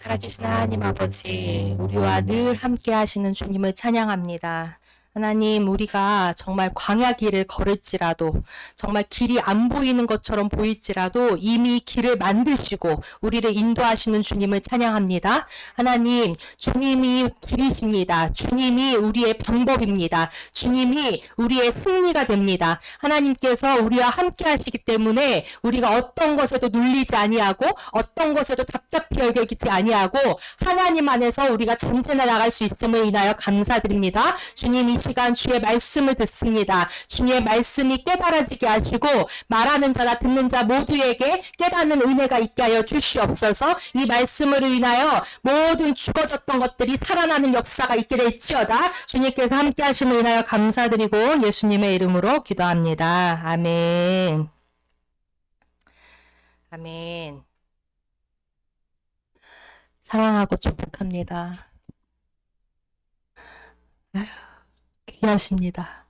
살아계신 하나님 아버지, 우리와 늘 함께 하시는 주님을 찬양합니다. 하나님, 우리가 정말 광야 길을 걸을지라도, 정말 길이 안 보이는 것처럼 보일지라도 이미 길을 만드시고 우리를 인도하시는 주님을 찬양합니다. 하나님, 주님이 길이십니다. 주님이 우리의 방법입니다. 주님이 우리의 승리가 됩니다. 하나님께서 우리와 함께 하시기 때문에 우리가 어떤 것에도 눌리지 아니하고 어떤 것에도 답답히 여기지 아니하고 하나님 안에서 우리가 전진해 나갈 수 있음을 인하여 감사드립니다. 주님, 이 시간 주의 말씀을 듣습니다. 주님의 말씀이 깨달아지게 하시고 말하는 자나 듣는 자 모두에게 깨닫는 은혜가 있게 하여 주시옵소서. 이 말씀으로 인하여 모든 죽어졌던 것들이 살아나는 역사가 있게 될지어다. 주님께서 함께 하심을 인하여 감사드리고 예수님의 이름으로 기도합니다. 아멘. 아멘. 사랑하고 축복합니다. 아휴, 귀하십니다.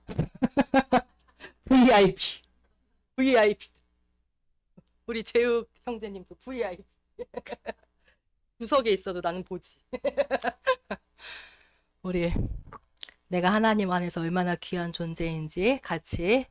VIP. VIP. 우리 재욱 형제님도 VIP. 구석에 있어도 나는 보지. 우리 내가 하나님 안에서 얼마나 귀한 존재인지 같이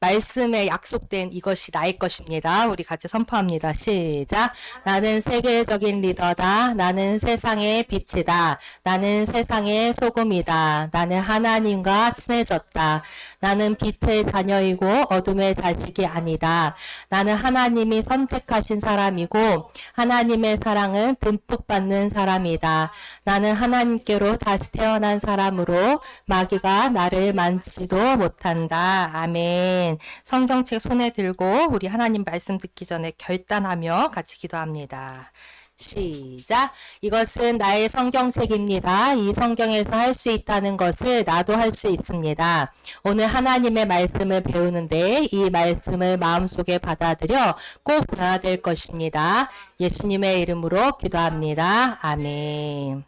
말씀에 약속된 이것이 나의 것입니다. 우리 같이 선포합니다. 시작. 나는 세계적인 리더다. 나는 세상의 빛이다. 나는 세상의 소금이다. 나는 하나님과 친해졌다. 나는 빛의 자녀이고 어둠의 자식이 아니다. 나는 하나님이 선택하신 사람이고 하나님의 사랑은 듬뿍 받는 사람이다. 나는 하나님께로 다시 태어난 사람으로 마귀가 나를 만지지도 못한다. 아멘. 성경책 손에 들고 우리 하나님 말씀 듣기 전에 결단하며 같이 기도합니다. 시작. 이것은 나의 성경책입니다. 이 성경에서 할 수 있다는 것을 나도 할 수 있습니다. 오늘 하나님의 말씀을 배우는데 이 말씀을 마음속에 받아들여 꼭 변화될 것입니다. 예수님의 이름으로 기도합니다. 아멘.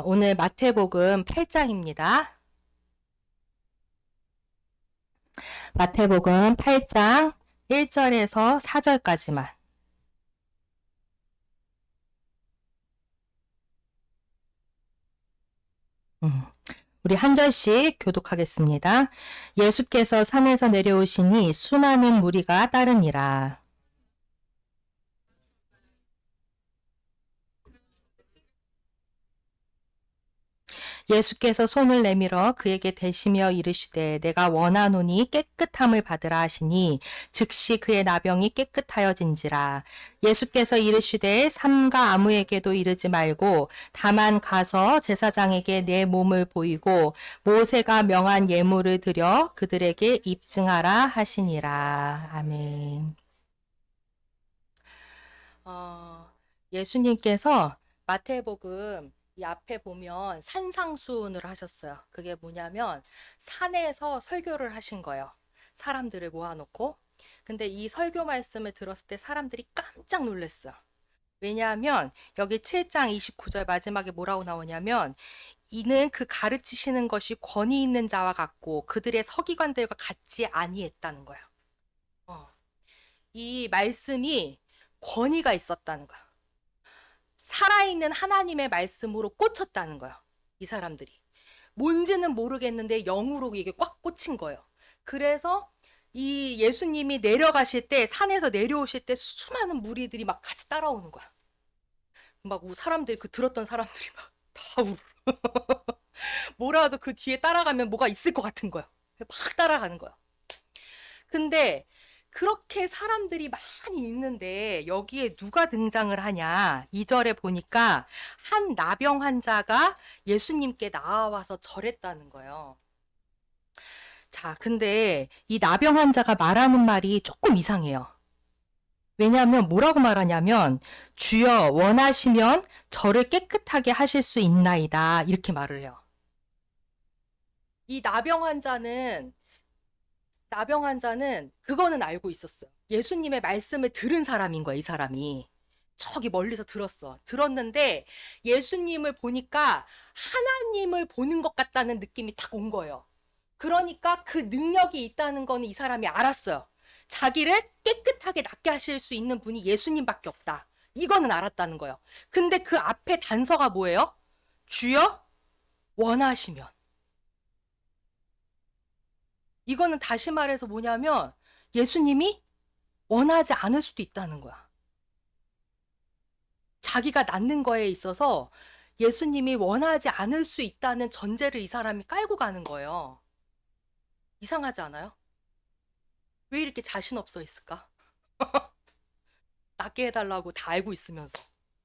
오늘 마태복음 8장입니다. 마태복음 8장 1절에서 4절까지만. 우리 한 절씩 교독하겠습니다. 예수께서 산에서 내려오시니 수많은 무리가 따르니라. 예수께서 손을 내밀어 그에게 대시며 이르시되 내가 원하노니 깨끗함을 받으라 하시니 즉시 그의 나병이 깨끗하여진지라. 예수께서 이르시되 삼가 아무에게도 이르지 말고 다만 가서 제사장에게 내 몸을 보이고 모세가 명한 예물을 드려 그들에게 입증하라 하시니라. 아멘. 예수님께서 마태복음 이 앞에 보면 산상수훈을 하셨어요. 그게 뭐냐면 산에서 설교를 하신 거예요. 사람들을 모아놓고. 근데 이 설교 말씀을 들었을 때 사람들이 깜짝 놀랐어요. 왜냐하면 여기 7장 29절 마지막에 뭐라고 나오냐면 이는 그 가르치시는 것이 권위 있는 자와 같고 그들의 서기관들과 같지 아니했다는 거예요. 이 말씀이 권위가 있었다는 거예요. 살아있는 하나님의 말씀으로 꽂혔다는 거예요. 이 사람들이. 뭔지는 모르겠는데 영으로 이게 꽉 꽂힌 거예요. 그래서 이 예수님이 내려가실 때 산에서 내려오실 때 수많은 무리들이 막 같이 따라오는 거야. 막 사람들이 들었던 사람들이 막 다 울어. 뭐라도 그 뒤에 따라가면 뭐가 있을 것 같은 거야. 막 따라가는 거야. 근데 그렇게 사람들이 많이 있는데 여기에 누가 등장을 하냐? 2절에 보니까 한 나병 환자가 예수님께 나와서 절했다는 거예요. 자, 근데 이 나병 환자가 말하는 말이 조금 이상해요. 왜냐하면 뭐라고 말하냐면 주여 원하시면 저를 깨끗하게 하실 수 있나이다. 이렇게 말을 해요. 이 나병 환자는 그거는 알고 있었어요. 예수님의 말씀을 들은 사람인 거야, 이 사람이. 저기 멀리서 들었는데 예수님을 보니까 하나님을 보는 것 같다는 느낌이 딱 온 거예요. 그러니까 그 능력이 있다는 거는 이 사람이 알았어요. 자기를 깨끗하게 낫게 하실 수 있는 분이 예수님밖에 없다. 이거는 알았다는 거예요. 근데 그 앞에 단서가 뭐예요? 주여 원하시면. 이거는 다시 말해서 뭐냐면 예수님이 원하지 않을 수도 있다는 거야. 자기가 낳는 거에 있어서 예수님이 원하지 않을 수 있다는 전제를 이 사람이 깔고 가는 거예요. 이상하지 않아요? 왜 이렇게 자신 없어 있을까? 낫게 해달라고 다 알고 있으면서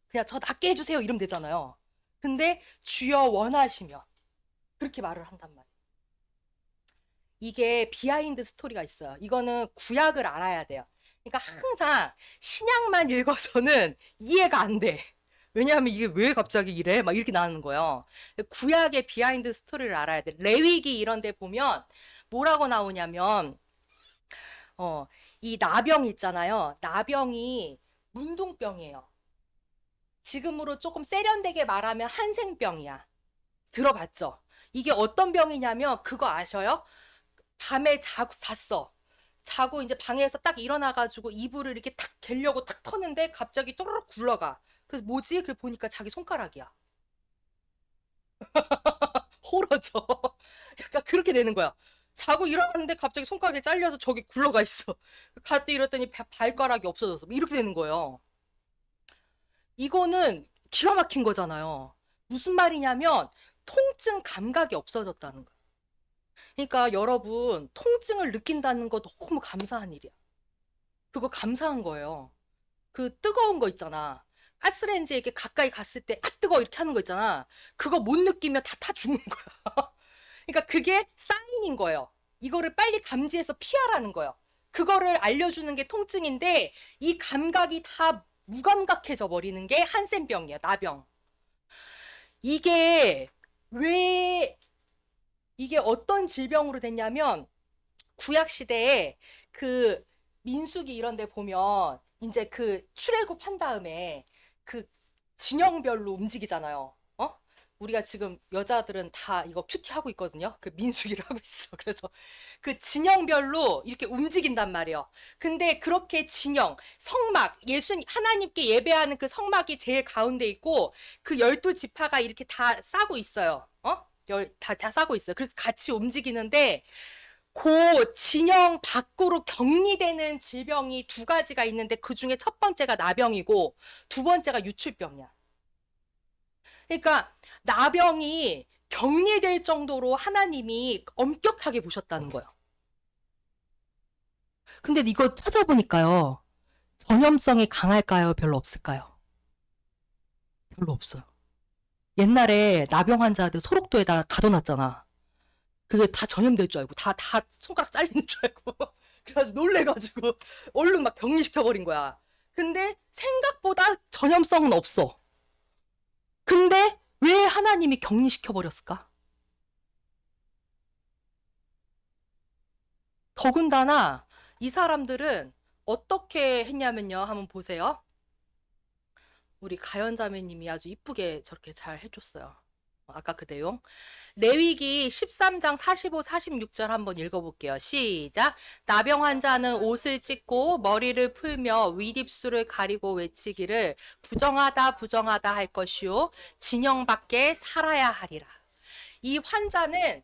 그냥 저 낫게 해주세요 이러면 되잖아요. 근데 주여 원하시면 그렇게 말을 한단 말이에요. 이게 비하인드 스토리가 있어요. 이거는 구약을 알아야 돼요. 그러니까 항상 신약만 읽어서는 이해가 안 돼. 왜냐하면 이게 왜 갑자기 이래? 막 이렇게 나오는 거예요. 구약의 비하인드 스토리를 알아야 돼. 레위기 이런 데 보면 뭐라고 나오냐면 이 나병 있잖아요. 나병이 문둥병이에요. 지금으로 조금 세련되게 말하면 한생병이야. 들어봤죠? 이게 어떤 병이냐면 그거 아셔요? 밤에 잤어. 자고 이제 방에서 딱 일어나가지고 이불을 이렇게 탁 개려고 탁 터는데 갑자기 또르륵 굴러가. 그래서 뭐지? 그래 보니까 자기 손가락이야. 호러져. 약간 그렇게 되는 거야. 자고 일어났는데 갑자기 손가락이 잘려서 저기 굴러가 있어. 갔더니 이랬더니 발가락이 없어졌어. 이렇게 되는 거예요. 이거는 기가 막힌 거잖아요. 무슨 말이냐면 통증 감각이 없어졌다는 거예요. 그러니까 여러분 통증을 느낀다는 거 너무 감사한 일이야. 그거 감사한 거예요. 그 뜨거운 거 있잖아. 가스레인지에 이렇게 가까이 갔을 때 아 뜨거워 이렇게 하는 거 있잖아. 그거 못 느끼면 다 죽는 거야. 그러니까 그게 사인인 거예요. 이거를 빨리 감지해서 피하라는 거예요. 그거를 알려주는 게 통증인데 이 감각이 다 무감각해져 버리는 게 한센병이야. 나병. 이게 왜 이게 어떤 질병으로 됐냐면 구약 시대에 그 민수기 이런 데 보면 이제 그 출애굽 한 다음에 그 진영별로 움직이잖아요. 우리가 지금 여자들은 다 이거 큐티 하고 있거든요. 그 민수기를 하고 있어. 그래서 그 진영별로 이렇게 움직인단 말이에요. 근데 그렇게 진영, 성막, 하나님께 예배하는 그 성막이 제일 가운데 있고 그 12지파가 이렇게 다 싸고 있어요. 다 싸고 있어요. 그래서 같이 움직이는데 그 진영 밖으로 격리되는 질병이 두 가지가 있는데 그 중에 첫 번째가 나병이고 두 번째가 유출병이야. 그러니까 나병이 격리될 정도로 하나님이 엄격하게 보셨다는 거예요. 근데 이거 찾아보니까요. 전염성이 강할까요? 별로 없을까요? 별로 없어요. 옛날에 나병 환자들 소록도에다 가둬놨잖아. 그게 다 전염될 줄 알고 다 손가락 잘리는 줄 알고 그래가지고 놀래가지고 얼른 막 격리시켜버린 거야. 근데 생각보다 전염성은 없어. 근데 왜 하나님이 격리시켜버렸을까? 더군다나 이 사람들은 어떻게 했냐면요. 한번 보세요. 우리 가연자매님이 아주 이쁘게 저렇게 잘 해줬어요. 아까 그 내용. 레위기 13장 45, 46절 한번 읽어볼게요. 시작. 나병 환자는 옷을 찢고 머리를 풀며 윗입술을 가리고 외치기를 부정하다 부정하다 할 것이요 진영 밖에 살아야 하리라. 이 환자는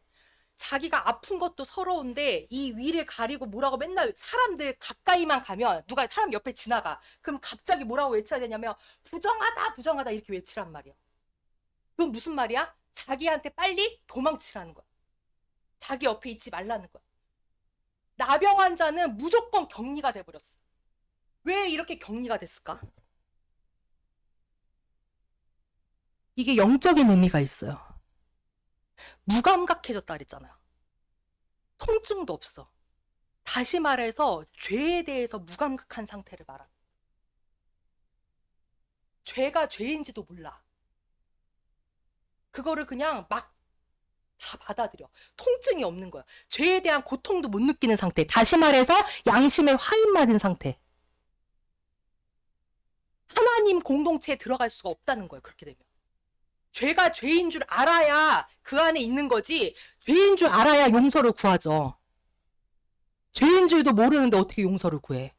자기가 아픈 것도 서러운데 이 위를 가리고 뭐라고 맨날 사람들 가까이만 가면 누가 사람 옆에 지나가. 그럼 갑자기 뭐라고 외쳐야 되냐면 부정하다 부정하다 이렇게 외치란 말이야. 그건 무슨 말이야? 자기한테 빨리 도망치라는 거야. 자기 옆에 있지 말라는 거야. 나병 환자는 무조건 격리가 돼버렸어. 왜 이렇게 격리가 됐을까? 이게 영적인 의미가 있어요. 무감각해졌다 그랬잖아요. 통증도 없어. 다시 말해서 죄에 대해서 무감각한 상태를 말하는 거야. 죄가 죄인지도 몰라. 그거를 그냥 막 다 받아들여. 통증이 없는 거야. 죄에 대한 고통도 못 느끼는 상태. 다시 말해서 양심에 화인 맞은 상태. 하나님 공동체에 들어갈 수가 없다는 거예요. 그렇게 되면. 죄가 죄인 줄 알아야 그 안에 있는 거지. 죄인 줄 알아야 용서를 구하죠. 죄인 줄도 모르는데 어떻게 용서를 구해.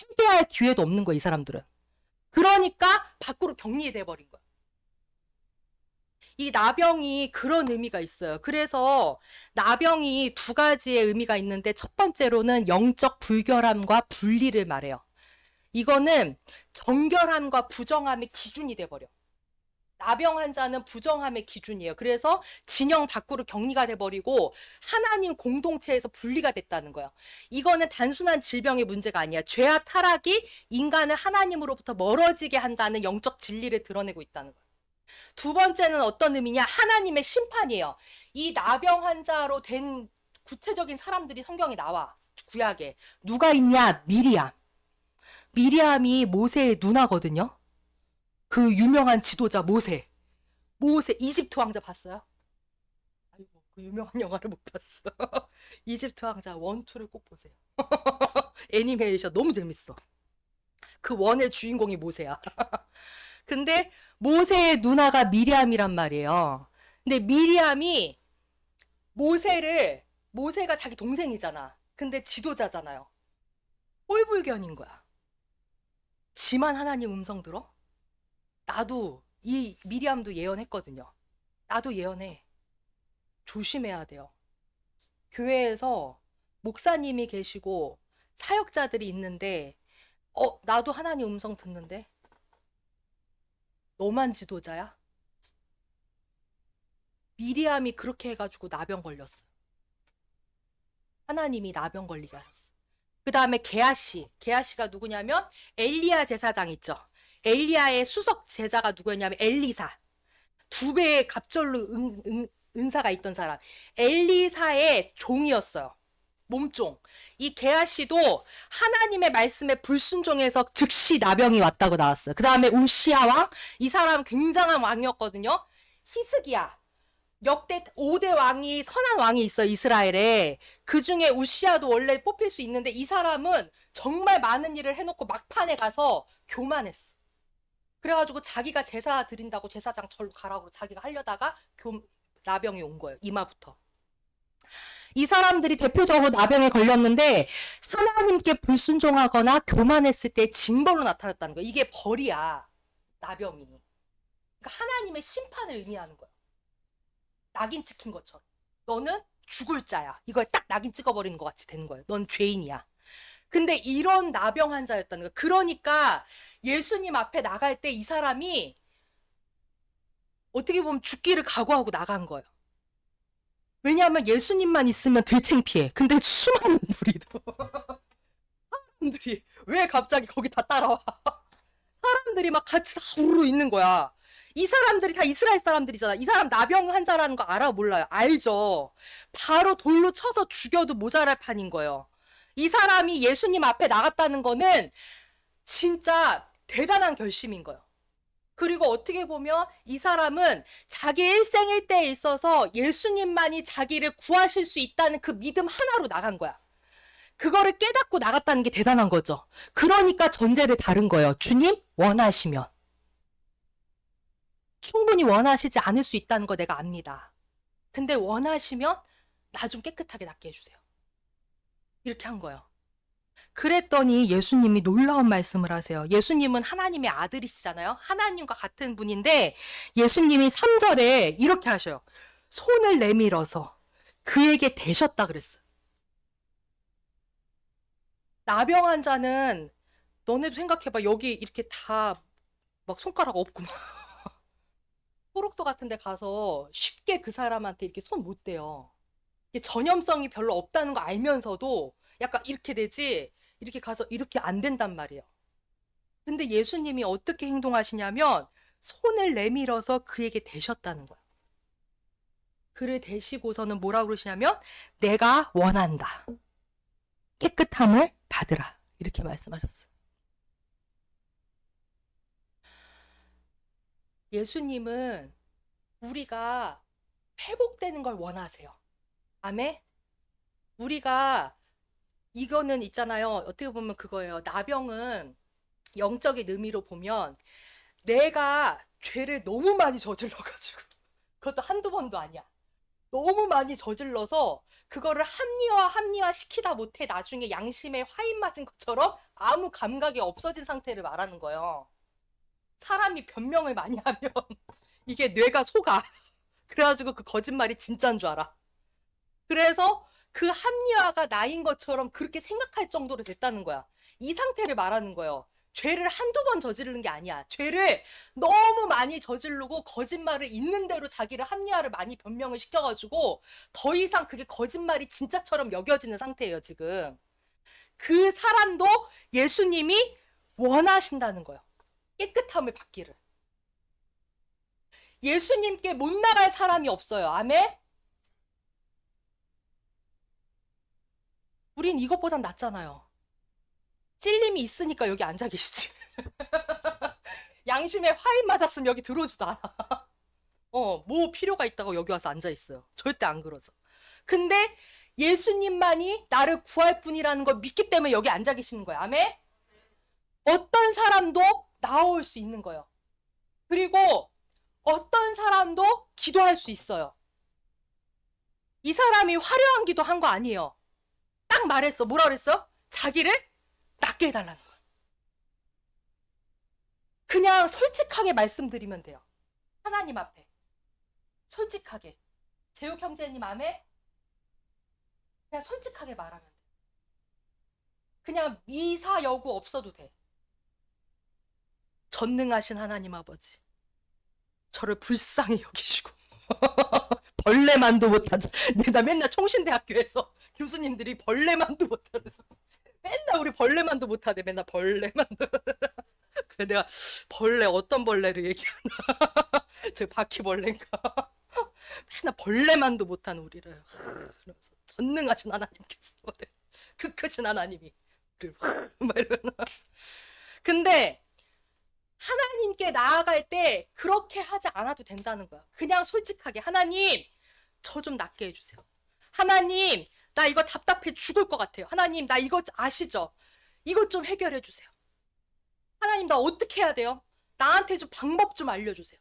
회개할 기회도 없는 거야. 이 사람들은. 그런 그러니까 밖으로 격리돼 버린 거야. 이 나병이 그런 의미가 있어요. 그래서 나병이 두 가지의 의미가 있는데 첫 번째로는 영적 불결함과 분리를 말해요. 이거는 정결함과 부정함의 기준이 돼버려. 나병 환자는 부정함의 기준이에요. 그래서 진영 밖으로 격리가 돼버리고 하나님 공동체에서 분리가 됐다는 거예요. 이거는 단순한 질병의 문제가 아니야. 죄와 타락이 인간을 하나님으로부터 멀어지게 한다는 영적 진리를 드러내고 있다는 거예요. 두 번째는 어떤 의미냐? 하나님의 심판이에요. 이 나병 환자로 된 구체적인 사람들이 성경에 나와. 구약에. 누가 있냐? 미리암. 미리암이 모세의 누나거든요. 그 유명한 지도자 모세. 이집트 왕자 봤어요? 아이고, 그 유명한 영화를 못 봤어. 이집트 왕자 1, 2를 꼭 보세요. 애니메이션 너무 재밌어. 그 원의 주인공이 모세야. 근데 모세의 누나가 미리암이란 말이에요. 근데 미리암이 모세가 자기 동생이잖아. 근데 지도자잖아요. 꼴불견인 거야. 지만 하나님 음성 들어? 나도 이 미리암도 예언했거든요. 나도 예언해. 조심해야 돼요. 교회에서 목사님이 계시고 사역자들이 있는데 나도 하나님 음성 듣는데 너만 지도자야? 미리암이 그렇게 해가지고 나병 걸렸어요. 하나님이 나병 걸리게 하셨어. 그 다음에 게하시가 누구냐면 엘리야 제사장 있죠. 엘리야의 수석 제자가 누구였냐면 엘리사. 2배의 갑절로 은사가 있던 사람. 엘리사의 종이었어요. 몸종. 이 게하시도 하나님의 말씀에 불순종해서 즉시 나병이 왔다고 나왔어요. 그 다음에 우시아 왕. 이 사람 굉장한 왕이었거든요. 히스기야. 역대 5대 왕이 선한 왕이 있어요. 이스라엘에. 그 중에 우시아도 원래 뽑힐 수 있는데 이 사람은 정말 많은 일을 해놓고 막판에 가서 교만했어. 그래가지고 자기가 제사 드린다고 제사장 절로 가라고 자기가 하려다가 나병이 온 거예요. 이마부터. 이 사람들이 대표적으로 나병에 걸렸는데 하나님께 불순종하거나 교만했을 때 징벌로 나타났다는 거예요. 이게 벌이야. 나병이. 그러니까 하나님의 심판을 의미하는 거예요. 낙인 찍힌 것처럼. 너는 죽을 자야. 이걸 딱 낙인 찍어버리는 것 같이 되는 거예요. 넌 죄인이야. 근데 이런 나병 환자였다는 거예요. 그러니까 예수님 앞에 나갈 때 이 사람이 어떻게 보면 죽기를 각오하고 나간 거예요. 왜냐하면 예수님만 있으면 덜 창피해. 근데 수많은 무리도 사람들이 왜 갑자기 거기 다 따라와? 사람들이 막 같이 다 우르르 있는 거야. 이 사람들이 다 이스라엘 사람들이잖아. 이 사람 나병 환자라는 거 알아 몰라요? 알죠. 바로 돌로 쳐서 죽여도 모자랄 판인 거예요. 이 사람이 예수님 앞에 나갔다는 거는 진짜 대단한 결심인 거예요. 그리고 어떻게 보면 이 사람은 자기 일생일대에 있어서 예수님만이 자기를 구하실 수 있다는 그 믿음 하나로 나간 거야. 그거를 깨닫고 나갔다는 게 대단한 거죠. 그러니까 전제를 다른 거예요. 주님 원하시면. 충분히 원하시지 않을 수 있다는 거 내가 압니다. 근데 원하시면 나 좀 깨끗하게 낫게 해주세요. 이렇게 한 거예요. 그랬더니 예수님이 놀라운 말씀을 하세요. 예수님은 하나님의 아들이시잖아요. 하나님과 같은 분인데 예수님이 3절에 이렇게 하셔요. 손을 내밀어서 그에게 대셨다 그랬어요. 나병 환자는 너네도 생각해봐. 여기 이렇게 다 막 손가락 없구나. 소록도 같은 데 가서 쉽게 그 사람한테 이렇게 손 못 대요. 전염성이 별로 없다는 거 알면서도 약간 이렇게 되지 이렇게 가서 이렇게 안 된단 말이에요. 근데 예수님이 어떻게 행동하시냐면 손을 내밀어서 그에게 대셨다는 거예요. 그를 대시고서는 뭐라고 그러시냐면 내가 원한다. 깨끗함을 받으라. 이렇게 말씀하셨어요. 예수님은 우리가 회복되는 걸 원하세요. 아멘? 우리가 이거는 있잖아요. 어떻게 보면 그거예요. 나병은 영적인 의미로 보면 내가 죄를 너무 많이 저질러가지고 그것도 한두 번도 아니야. 너무 많이 저질러서 그거를 합리화 시키다 못해 나중에 양심에 화인 맞은 것처럼 아무 감각이 없어진 상태를 말하는 거예요. 사람이 변명을 많이 하면 이게 뇌가 속아. 그래가지고 그 거짓말이 진짜인 줄 알아. 그래서 그 합리화가 나인 것처럼 그렇게 생각할 정도로 됐다는 거야. 이 상태를 말하는 거예요. 죄를 한두 번 저지르는 게 아니야. 죄를 너무 많이 저지르고 거짓말을 있는 대로 자기를 합리화를 많이 변명을 시켜가지고 더 이상 그게 거짓말이 진짜처럼 여겨지는 상태예요, 지금. 그 사람도 예수님이 원하신다는 거예요. 깨끗함을 받기를. 예수님께 못 나갈 사람이 없어요. 아멘? 우린 이것보단 낫잖아요. 찔림이 있으니까 여기 앉아 계시지. 양심에 화인 맞았으면 여기 들어오지도 않아. 뭐 필요가 있다고 여기 와서 앉아 있어요. 절대 안 그러죠. 근데 예수님만이 나를 구할 뿐이라는 걸 믿기 때문에 여기 앉아 계시는 거예요. 아멘? 어떤 사람도 나올 수 있는 거예요. 그리고 어떤 사람도 기도할 수 있어요. 이 사람이 화려한 기도 한 거 아니에요. 딱 말했어. 뭐라 그랬어? 자기를 낫게 해달라는 거야. 그냥 솔직하게 말씀드리면 돼요. 하나님 앞에. 솔직하게. 제육 형제님 앞에 그냥 솔직하게 말하면 돼. 그냥 미사 여구 없어도 돼. 전능하신 하나님 아버지. 저를 불쌍히 여기시고 벌레만도 못하죠. 나 맨날 총신대학교에서 교수님들이 벌레만도 못하면서 맨날 우리 벌레만도 못하대. 맨날 벌레만도. 그래 내가 벌레 어떤 벌레를 얘기하나. 저 바퀴벌레인가. 맨날 벌레만도 못하는 우리를. 그러면서 전능하신 하나님께서 그 크신 하나님이 막 이러나. 근데 하나님께 나아갈 때 그렇게 하지 않아도 된다는 거야. 그냥 솔직하게 하나님 저 좀 낫게 해주세요. 하나님 나 이거 답답해 죽을 것 같아요. 하나님 나 이거 아시죠? 이것 좀 해결해 주세요. 하나님 나 어떻게 해야 돼요? 나한테 좀 방법 좀 알려주세요.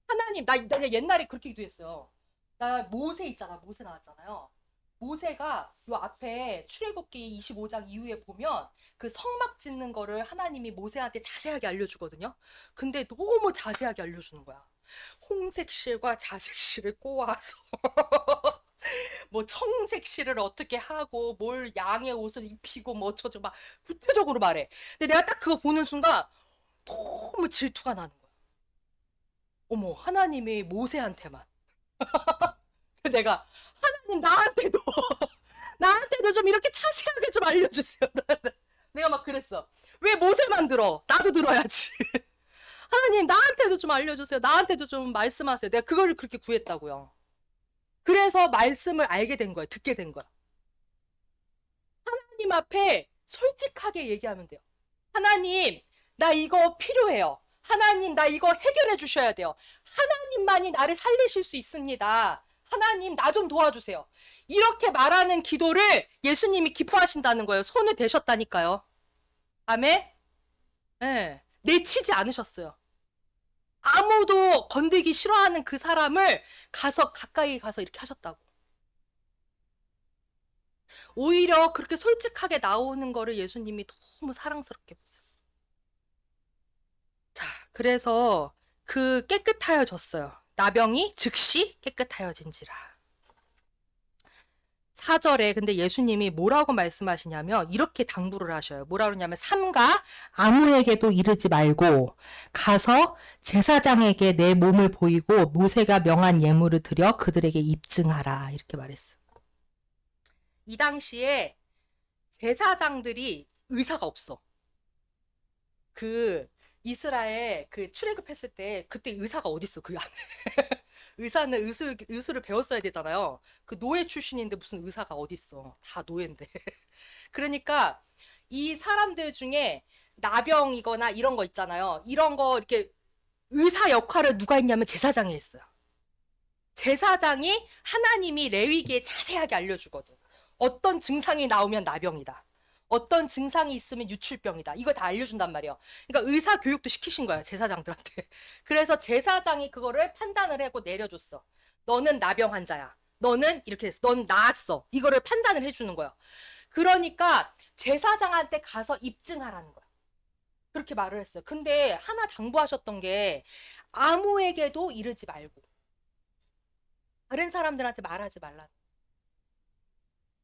하나님 나 옛날에 그렇게 기도했어요. 나 모세 있잖아. 모세 나왔잖아요. 모세가 요 앞에 출애굽기 25장 이후에 보면 그 성막 짓는 거를 하나님이 모세한테 자세하게 알려주거든요. 근데 너무 자세하게 알려주는 거야. 홍색 실과 자색 실을 꼬아서 뭐 청색 실을 어떻게 하고 뭘 양의 옷을 입히고 뭐 어쩌고 막 구체적으로 말해. 근데 내가 딱 그거 보는 순간 너무 질투가 나는 거야. 어머 하나님이 모세한테만. 내가 하나님 나한테도 나한테도 좀 이렇게 자세하게 좀 알려주세요. 내가 막 그랬어. 왜 모세만 들어? 나도 들어야지. 하나님 나한테도 좀 알려주세요. 나한테도 좀 말씀하세요. 내가 그걸 그렇게 구했다고요. 그래서 말씀을 알게 된 거예요. 듣게 된 거야. 하나님 앞에 솔직하게 얘기하면 돼요. 하나님 나 이거 필요해요. 하나님 나 이거 해결해 주셔야 돼요. 하나님만이 나를 살리실 수 있습니다. 하나님 나 좀 도와주세요. 이렇게 말하는 기도를 예수님이 기뻐하신다는 거예요. 손을 대셨다니까요. 아멘? 네. 내치지 않으셨어요. 아무도 건들기 싫어하는 그 사람을 가까이 가서 이렇게 하셨다고. 오히려 그렇게 솔직하게 나오는 거를 예수님이 너무 사랑스럽게 보세요. 자, 그래서 그 깨끗하여졌어요. 나병이 즉시 깨끗하여진지라. 4절에 근데 예수님이 뭐라고 말씀하시냐면 이렇게 당부를 하셔요. 뭐라 그러냐면 삼가 아무에게도 이르지 말고 가서 제사장에게 내 몸을 보이고 모세가 명한 예물을 드려 그들에게 입증하라. 이렇게 말했어요. 이 당시에 제사장들이 의사가 없어. 그 이스라엘 그 출애굽했을 때 그때 의사가 어딨어 그 안에. 의사는 의술을 배웠어야 되잖아요. 그 노예 출신인데 무슨 의사가 어딨어. 다 노예인데. 그러니까 이 사람들 중에 나병이거나 이런 거 있잖아요. 이런 거 이렇게 의사 역할을 누가 했냐면 제사장이 했어요. 제사장이 하나님이 레위기에 자세하게 알려주거든. 어떤 증상이 나오면 나병이다. 어떤 증상이 있으면 유출병이다. 이거 다 알려준단 말이에요. 그러니까 의사 교육도 시키신 거야, 제사장들한테. 그래서 제사장이 그거를 판단을 하고 내려줬어. 너는 나병 환자야. 너는 이렇게 됐어. 넌 나았어. 이거를 판단을 해주는 거야. 그러니까 제사장한테 가서 입증하라는 거야. 그렇게 말을 했어요. 근데 하나 당부하셨던 게 아무에게도 이르지 말고 다른 사람들한테 말하지 말라.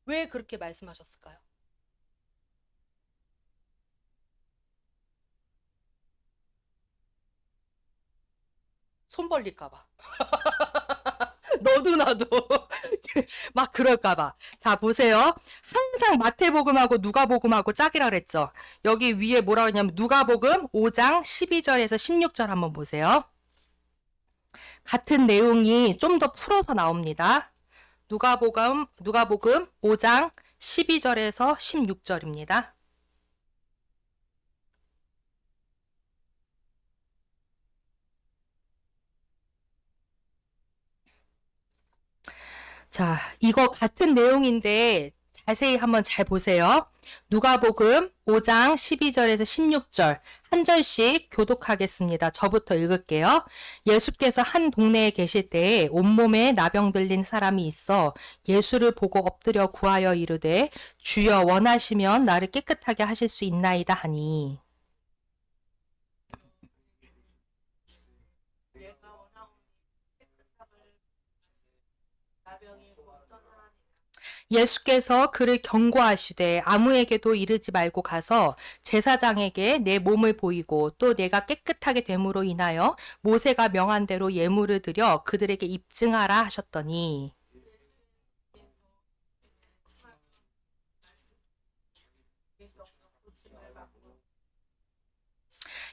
왜 그렇게 말씀하셨을까요? 손 벌릴까 봐. 너도 나도 막 그럴까 봐. 자, 보세요. 항상 마태복음하고 누가복음하고 짝이라 그랬죠. 여기 위에 뭐라고 했냐면 누가복음 5장 12절에서 16절 한번 보세요. 같은 내용이 좀 더 풀어서 나옵니다. 누가복음 5장 12절에서 16절입니다. 자, 이거 같은 내용인데 자세히 한번 잘 보세요. 누가복음 5장 12절에서 16절 한 절씩 교독하겠습니다. 저부터 읽을게요. 예수께서 한 동네에 계실 때에 온몸에 나병 들린 사람이 있어 예수를 보고 엎드려 구하여 이르되 주여 원하시면 나를 깨끗하게 하실 수 있나이다 하니 예수께서 그를 경고하시되 아무에게도 이르지 말고 가서 제사장에게 내 몸을 보이고 또 내가 깨끗하게 됨으로 인하여 모세가 명한 대로 예물을 드려 그들에게 입증하라 하셨더니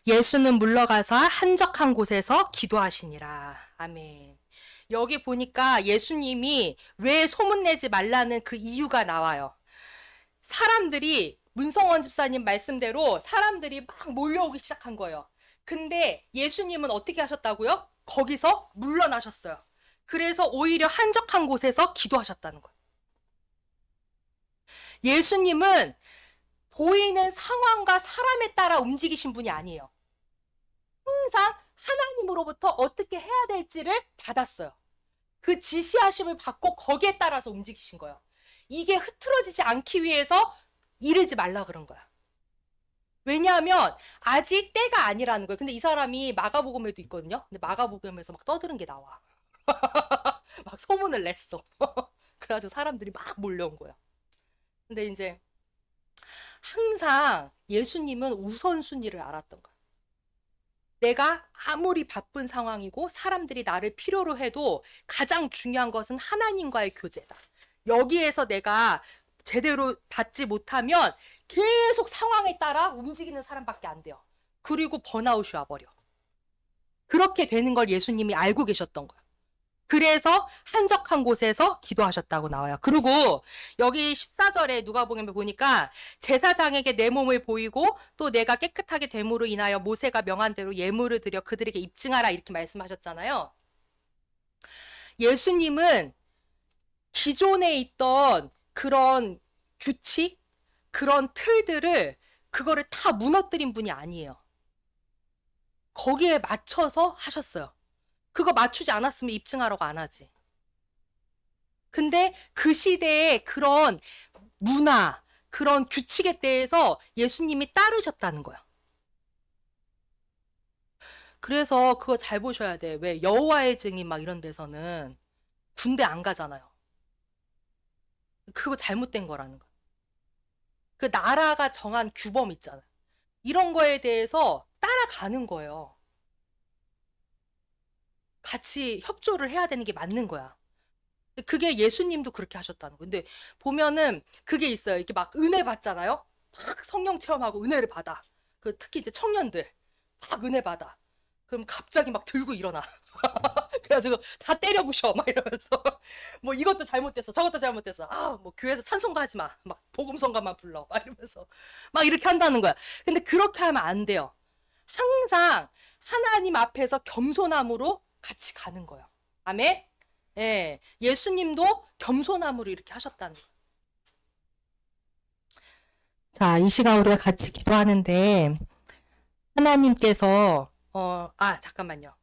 예수는 물러가서 한적한 곳에서 기도하시니라. 아멘. 여기 보니까 예수님이 왜 소문내지 말라는 그 이유가 나와요. 사람들이 문성원 집사님 말씀대로 사람들이 막 몰려오기 시작한 거예요. 근데 예수님은 어떻게 하셨다고요? 거기서 물러나셨어요. 그래서 오히려 한적한 곳에서 기도하셨다는 거예요. 예수님은 보이는 상황과 사람에 따라 움직이신 분이 아니에요. 항상 하나님으로부터 어떻게 해야 될지를 받았어요. 그 지시하심을 받고 거기에 따라서 움직이신 거예요. 이게 흐트러지지 않기 위해서 이르지 말라 그런 거야. 왜냐하면 아직 때가 아니라는 거예요. 근데 이 사람이 마가복음에도 있거든요. 근데 마가복음에서 막 떠드는 게 나와. 막 소문을 냈어. 그래가지고 사람들이 막 몰려온 거야. 근데 이제 항상 예수님은 우선순위를 알았던 거야. 내가 아무리 바쁜 상황이고 사람들이 나를 필요로 해도 가장 중요한 것은 하나님과의 교제다. 여기에서 내가 제대로 받지 못하면 계속 상황에 따라 움직이는 사람밖에 안 돼요. 그리고 번아웃이 와버려. 그렇게 되는 걸 예수님이 알고 계셨던 거예요. 그래서 한적한 곳에서 기도하셨다고 나와요. 그리고 여기 14절에 누가복음에 보니까 제사장에게 내 몸을 보이고 또 내가 깨끗하게 됨으로 인하여 모세가 명한 대로 예물을 드려 그들에게 입증하라 이렇게 말씀하셨잖아요. 예수님은 기존에 있던 그런 규칙, 그런 틀들을 그거를 다 무너뜨린 분이 아니에요. 거기에 맞춰서 하셨어요. 그거 맞추지 않았으면 입증하라고 안 하지. 근데 그 시대의 그런 문화, 그런 규칙에 대해서 예수님이 따르셨다는 거야. 그래서 그거 잘 보셔야 돼. 왜 여호와의 증인 막 이런 데서는 군대 안 가잖아요. 그거 잘못된 거라는 거야. 그 나라가 정한 규범 있잖아요. 이런 거에 대해서 따라가는 거예요. 같이 협조를 해야 되는 게 맞는 거야. 그게 예수님도 그렇게 하셨다는 거예요. 근데 보면은 그게 있어요. 이렇게 막 은혜 받잖아요. 막 성령 체험하고 은혜를 받아. 그 특히 이제 청년들 막 은혜 받아. 그럼 갑자기 막 들고 일어나. 그래가지고 다 때려 부셔 막 이러면서 뭐 이것도 잘못됐어 저것도 잘못됐어 아 뭐 교회에서 찬송가 하지 마막 복음성가만 불러 막 이러면서 막 이렇게 한다는 거야. 근데 그렇게 하면 안 돼요. 항상 하나님 앞에서 겸손함으로 같이 가는 거예요. 아멘. 예, 예수님도 겸손함으로 이렇게 하셨다는 거예요. 자, 이 시간 우리가 같이 기도하는데 하나님께서 잠깐만요.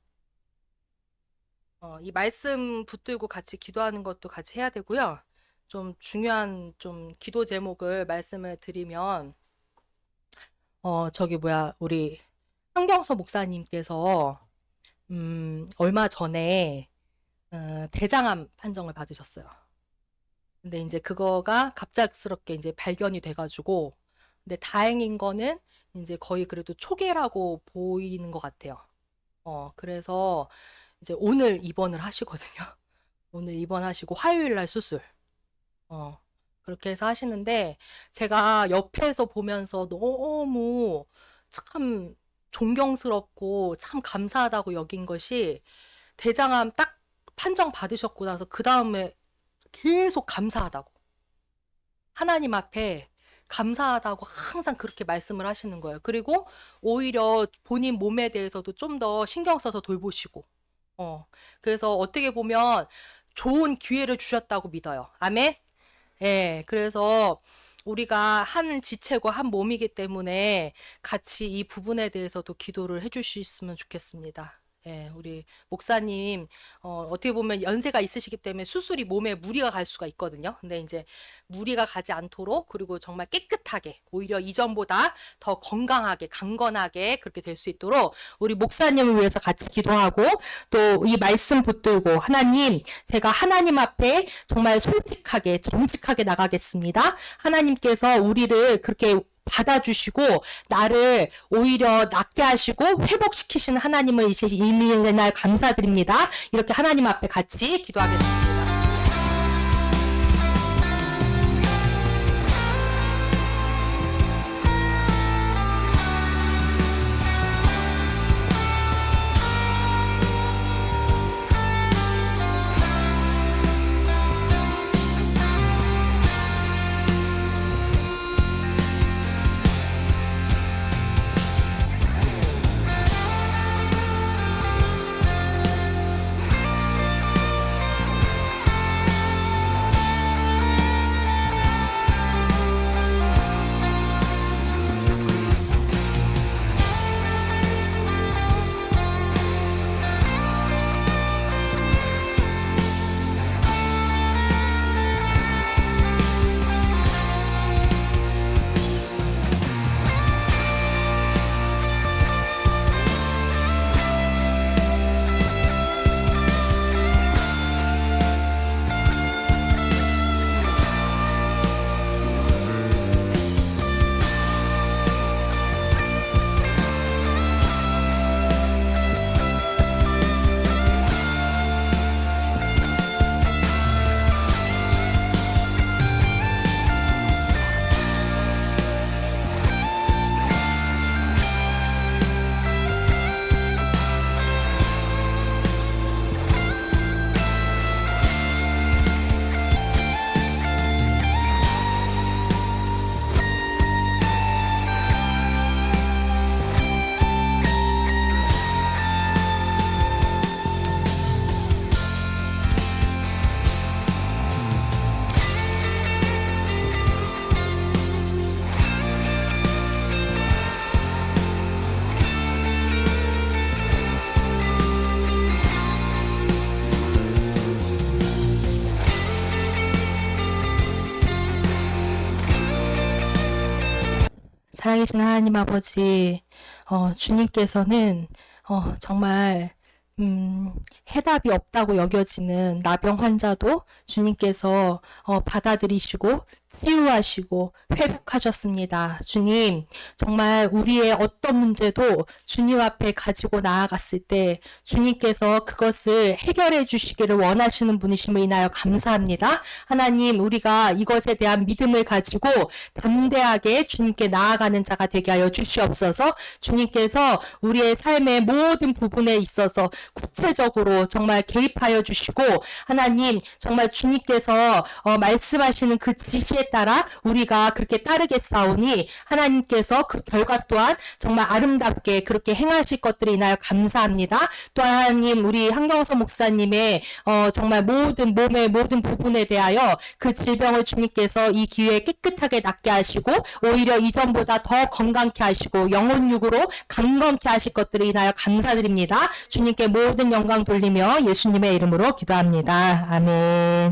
이 말씀 붙들고 같이 기도하는 것도 같이 해야 되고요. 좀 중요한 좀 기도 제목을 말씀을 드리면 우리 한경서 목사님께서 얼마 전에 대장암 판정을 받으셨어요. 근데 이제 그거가 갑작스럽게 이제 발견이 돼가지고, 근데 다행인 거는 이제 거의 그래도 초기라고 보이는 것 같아요. 그래서 이제 오늘 입원을 하시거든요. 오늘 입원하시고 화요일 날 수술. 그렇게 해서 하시는데 제가 옆에서 보면서 너무 참 존경스럽고 참 감사하다고 여긴 것이 대장암 딱 판정 받으셨고 나서 그 다음에 계속 감사하다고. 하나님 앞에 감사하다고 항상 그렇게 말씀을 하시는 거예요. 그리고 오히려 본인 몸에 대해서도 좀 더 신경 써서 돌보시고. 그래서 어떻게 보면 좋은 기회를 주셨다고 믿어요. 아멘? 예, 그래서 우리가 한 지체고 한 몸이기 때문에 같이 이 부분에 대해서도 기도를 해주셨으면 좋겠습니다. 예, 우리 목사님, 어떻게 보면 연세가 있으시기 때문에 수술이 몸에 무리가 갈 수가 있거든요. 근데 이제 무리가 가지 않도록 그리고 정말 깨끗하게 오히려 이전보다 더 건강하게 강건하게 그렇게 될 수 있도록 우리 목사님을 위해서 같이 기도하고 또 이 말씀 붙들고 하나님, 제가 하나님 앞에 정말 솔직하게 정직하게 나가겠습니다. 하나님께서 우리를 그렇게 받아주시고 나를 오히려 낫게 하시고 회복시키시는 하나님을 이미 날 감사드립니다. 이렇게 하나님 앞에 같이 기도하겠습니다. 살아계신 하나님 아버지, 주님께서는 정말 해답이 없다고 여겨지는 나병 환자도 주님께서 받아들이시고 치유하시고 회복하셨습니다. 주님, 정말 우리의 어떤 문제도 주님 앞에 가지고 나아갔을 때 주님께서 그것을 해결해 주시기를 원하시는 분이심을 인하여 감사합니다. 하나님, 우리가 이것에 대한 믿음을 가지고 담대하게 주님께 나아가는 자가 되게 하여 주시옵소서. 주님께서 우리의 삶의 모든 부분에 있어서 구체적으로 정말 개입하여 주시고 하나님, 정말 주님께서 말씀하시는 그 지시에 따라 우리가 그렇게 따르겠사오니 하나님께서 그 결과 또한 정말 아름답게 그렇게 행하실 것들이 인하여 감사합니다. 또 하나님, 우리 한경서 목사님의 정말 모든 몸의 모든 부분에 대하여 그 질병을 주님께서 이 기회에 깨끗하게 낫게 하시고 오히려 이전보다 더 건강케 하시고 영혼육으로 강건케 하실 것들이 인하여 감사드립니다. 주님께 모든 영광 돌리며 예수님의 이름으로 기도합니다. 아멘.